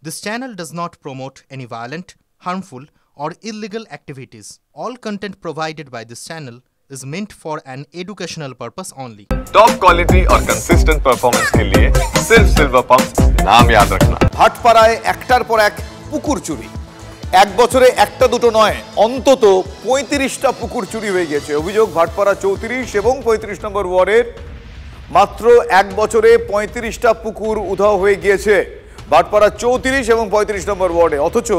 This channel does not promote any violent, harmful, or illegal activities. All content provided by this channel is meant for an educational purpose only. Top quality और consistent performance के लिए सिर्फ silver pump नाम याद रखना। ভাটপাড়ায় একটার পর এক পুকুর চুরি, এক বছরে একটা দুটো নয় অন্তত ৩৫টা পুকুর চুরি হয়ে গেছে। অভিযোগ ভাটপাড়া ৩৪ এবং ৩৫ নম্বর ওয়ার্ডের মাত্র এক বছরে ৩৫টা পুকুর উধাও হয়ে গিয়েছে ভাটপাড়া ৩৪ এবং ৩৫ নম্বর ওয়ার্ডে, অথচ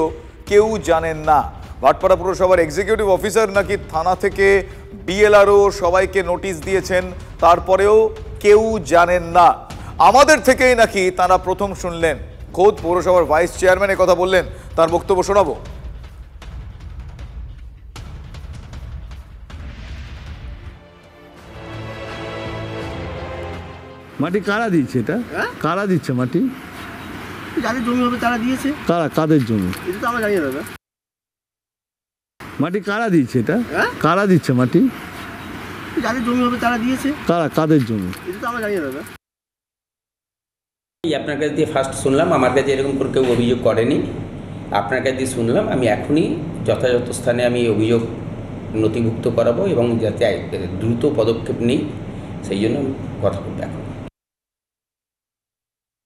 কেউ জানেন না। ভাটপাড়া পুরসভার এক্সিকিউটিভ অফিসার নাকি থানা থেকে বিএলআরও সবাইকে নোটিশ দিয়েছেন, তারপরেও কেউ জানেন না। আমাদের থেকেই নাকি তারা প্রথম শুনলেন। খোদ পৌরসভার ভাইস চেয়ারম্যান কথা বললেন, তার বক্তব্য শোনাবো। মাটি কারা দিচ্ছে? এটা কারা দিচ্ছে মাটি? যাদের জমি হবে তারা দিয়েছে। কারা? কাদের জমি? এটা তো আমরা জানি না। মাটি কারা দিচ্ছে? এটা কারা দিচ্ছে মাটি? যাদের জমি হবে তারা দিয়েছে। কারা? কাদের জমি? এটা তো আমরা জানি না। আপনার কাছে দিয়ে ফার্স্ট শুনলাম, আমার কাছে এরকম করে কেউ অভিযোগ করেনি। আপনার কাছে দিয়ে শুনলাম, আমি এখনই যথাযথ স্থানে আমি অভিযোগ নথিভুক্ত করাবো এবং যাতে দ্রুত পদক্ষেপ নিই, সেই জন্য আমি কথা বলবো এখন।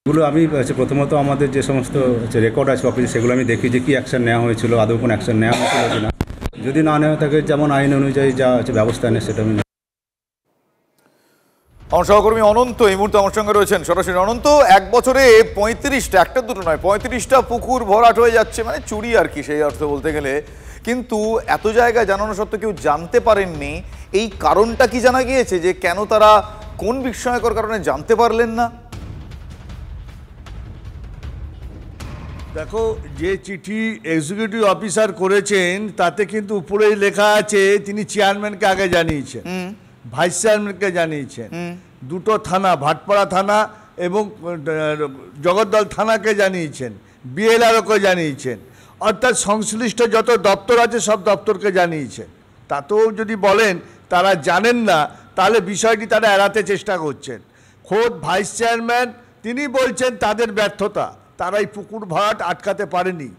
এগুলো আমি প্রথমত আমাদের যে সমস্ত রেকর্ড আছে অফিসে, সেগুলো আমি দেখি যে কী অ্যাকশন নেওয়া হয়েছিল, আদৌ কোনো অ্যাকশন নেওয়া হয়েছিল কিনা। যদি না নেওয়া থাকে, যেমন আইন অনুযায়ী যা ব্যবস্থা নেয় সেটা আমি। আমার সহকর্মী অনন্ত এই মুহূর্তে আমার সঙ্গে রয়েছেন সরাসরি। অনন্ত, এক বছরে 35টা, একটা দুটো নয় 35টা পুকুর ভরাট হয়ে যাচ্ছে, মানে চুরি আর কি সেই অর্থে বলতে গেলে। কিন্তু এত জায়গায় জানানো সত্ত্বেও কেউ জানতে পারেননি, এই কারণটা কি জানা গিয়েছে যে কেন তারা কোন বিস্ময়কর কারণে জানতে পারলেন না? দেখো, যে চিঠি এক্সিকিউটিভ অফিসার করেছেন তাতে কিন্তু উপরেই লেখা আছে তিনি চেয়ারম্যানকে আগে জানিয়েছেন, ভাইস চেয়ারম্যানকে জানিয়েছেন, দুটো থানা ভাটপাড়া থানা এবং জগদ্দল থানাকে জানিয়েছেন, বিএলআরওকে জানিয়েছেন, অর্থাৎ সংশ্লিষ্ট যত দপ্তর আছে সব দপ্তরকে জানিয়েছেন। তাতেও যদি বলেন তারা জানেন না, তাহলে বিষয়টি তারা এড়াতে চেষ্টা করছেন। খোদ ভাইস চেয়ারম্যান তিনি বলছেন তাদের ব্যর্থতা, তারা এই পুকুর ভরাট আটকাতে পারেনি,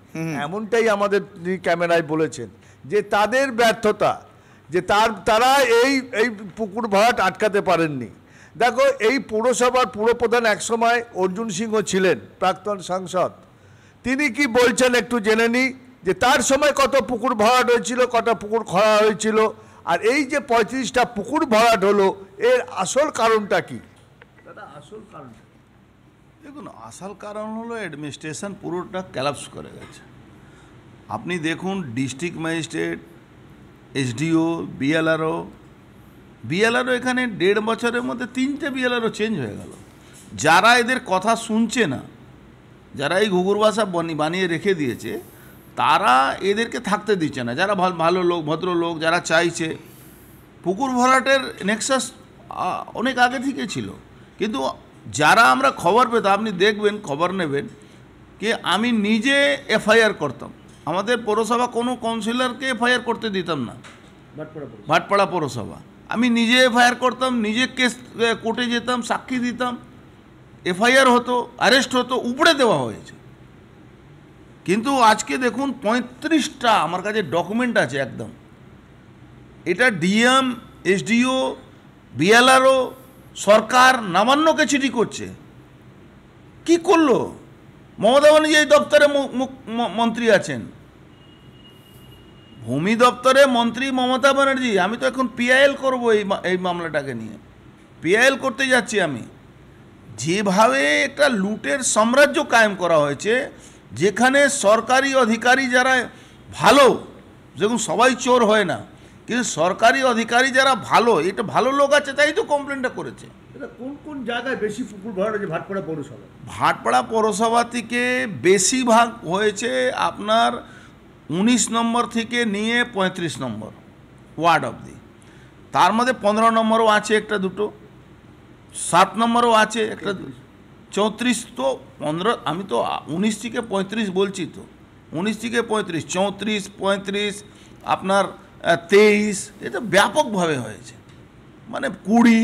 এমনটাই আমাদের ক্যামেরায় বলেছেন যে তাদের ব্যর্থতা, যে তারা এই পুকুর ভরাট আটকাতে পারেননি। দেখো, এই পৌরসভার পুরপ্রধান একসময় অর্জুন সিংহ ছিলেন, প্রাক্তন সাংসদ। তিনি কি বলছেন একটু জেনে নিই, যে তার সময় কত পুকুর ভরাট হয়েছিল, কত পুকুর খরা হয়েছিল, আর এই যে 35টা পুকুর ভরাট হলো, এর আসল কারণটা কি? দাদা, আসল কারণ দেখুন, আসল কারণ হলো অ্যাডমিনিস্ট্রেশন পুরোটা ক্যালাপস করে গেছে। আপনি দেখুন, ডিস্ট্রিক্ট ম্যাজিস্ট্রেট, এসডিও, বিএলআরও এখানে 1.5 বছরের মধ্যে 3টে বিএলআরও চেঞ্জ হয়ে গেল। যারা এদের কথা শুনছে না, যারা এই ঘুঘুর বাসা বানিয়ে রেখে দিয়েছে, তারা এদেরকে থাকতে দিচ্ছে না। যারা ভালো লোক, ভদ্রলোক, যারা চাইছে, পুকুর ভরাটের নেক্সাস অনেক আগে থেকে ছিল। কিন্তু যারা আমরা খবর পেতাম, আপনি দেখবেন, খবর নেবেন, কি আমি নিজে এফআইআর করতাম। আমাদের পৌরসভা কোনো কাউন্সিলরকে এফআইআর করতে দিতাম না। ভাটপাড়া পৌরসভা আমি নিজে এফআইআর করতাম, নিজে কেস কোর্টে যেতাম, সাক্ষী দিতাম, এফআইআর হতো, অ্যারেস্ট হতো, উপড়ে দেওয়া হয়েছে। কিন্তু আজকে দেখুন, 35টা আমার কাছে ডকুমেন্ট আছে একদম। এটা ডিএম, এসডিও, বিএলআরও, সরকার নবান্নকে চিঠি করছে। কি করলো? মমতা ব্যানার্জি এই দপ্তরে মন্ত্রী আছেন, ভূমি দপ্তরে মন্ত্রী মমতা ব্যানার্জি। আমি তো এখন পিআইএল করবো এই মামলাটাকে নিয়ে, পিআইএল করতে যাচ্ছি আমি। যেভাবে একটা লুটের সাম্রাজ্য কায়েম করা হয়েছে, যেখানে সরকারি অধিকারী যারা ভালো, দেখুন সবাই চোর হয় না, কিন্তু সরকারি অধিকারী যারা ভালো, এটা ভালো লোক আছে, তাই তো কমপ্লেনটা করেছে। কোন কোন জায়গায় বেশি পুকুর ভরাট হয়েছে? ভাটপাড়া পৌরসভা। ভাটপাড়া পৌরসভা থেকে বেশিরভাগ হয়েছে আপনার 19 নম্বর থেকে নিয়ে 35 নম্বর ওয়ার্ড অবধি। তার মধ্যে 15 নম্বরও আছে একটা দুটো, 7 নম্বরও আছে একটা, 34 তো 15, আমি তো 19 থেকে 35 বলছি, তো 19 থেকে 35, 34, 35, আপনার 23, এটা ব্যাপকভাবে হয়েছে। মানে 20,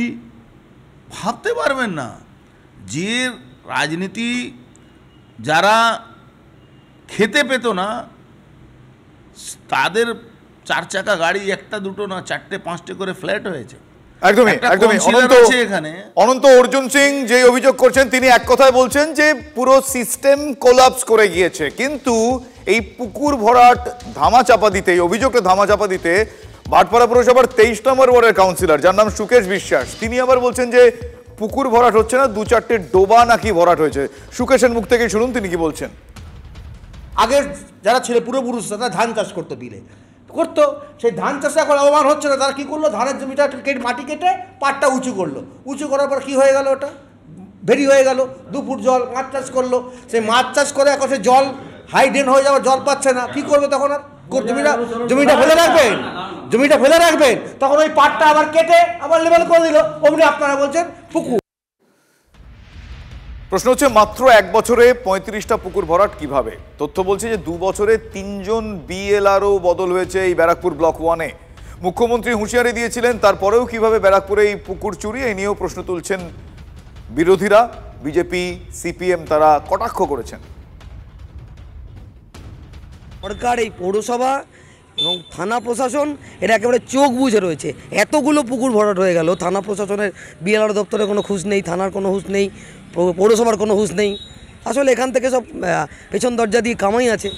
ভাবতে পারবেন না যে রাজনীতি যারা খেতে পেত না, তাদের 4 চাকা গাড়ি একটা দুটো না 4টে 5টে করে ফ্ল্যাট হয়েছে। একদমই একটা একদমই councillor আছে এখানে অনন্ত অর্জুন সিং যে অভিযোগ করছেন তিনি এক কথায় বলছেন যে পুরো সিস্টেম কোলাপস করে গিয়েছে, কিন্তু এই পুকুর ভরাট ধামাচাপা দিতে, এই অভিযোগটা ধামাচাপা দিতে ভাটপাড়া পুরসভার 23 নম্বর ওয়ার্ডের কাউন্সিলর যার নাম সুকেশ বিশ্বাস তিনি আবার বলছেন যে পুকুর ভরাট হচ্ছে না, 2-4টে ডোবা নাকি ভরাট হয়েছে। সুকেশের মুখ থেকে শুনুন তিনি কি বলছেন। আগের যারা ছিল পূর্বপুরুষরা তারা ধান চাষ করতো, বিলে করতো, সেই ধান চাষে এখন লাভবান হচ্ছে না। তারা কী করলো, ধানের জমিটা মাটি কেটে পাটটা উঁচু করলো, উঁচু করার পর কী হয়ে গেল, ওটা ভেরি হয়ে গেল, 2 ফুট জল, মাছ চাষ করলো। সেই মাছ চাষ করে এখন সে জল হাই ড্রেন হয়ে যাওয়ার, জল পাচ্ছে না, কী করবে তখন? আর জমিটা ফেলে রাখবেন, জমিটা ফেলে রাখবেন, তখন ওই পাটটা আবার কেটে আবার লেভেল করে দিল, অমনি আপনারা বলছেন পুকুর। প্রশ্ন হচ্ছে মাত্র 1 বছরে 35টা পুকুর ভরাট কিভাবে? তথ্য বলছে যে 2 বছরে 3 জন বিএলআরও বদল হয়েছে এই ব্যারাকপুর ব্লক 1-এ। মুখ্যমন্ত্রী হুঁশিয়ারি দিয়েছিলেন, তারপরেও কিভাবে ব্যারাকপুরে এই পুকুর চুরি, এই নিয়েও প্রশ্ন তুলছেন বিরোধীরা। বিজেপি, সিপিএম তারা কটাক্ষ করেছেন। সরকার, এই পৌরসভা এবং থানা প্রশাসন এটা একেবারে চোখ বুজে রয়েছে। এতগুলো পুকুর ভরাট হয়ে গেল, থানা প্রশাসনের বিএলআর দপ্তরে কোনো হুঁশ নেই, থানার কোনো হুঁশ নেই, পৌরসভার কোনো হুঁশ নেই। আসলে এখান থেকে সব পেছন দরজা দিয়ে কামাই আছে।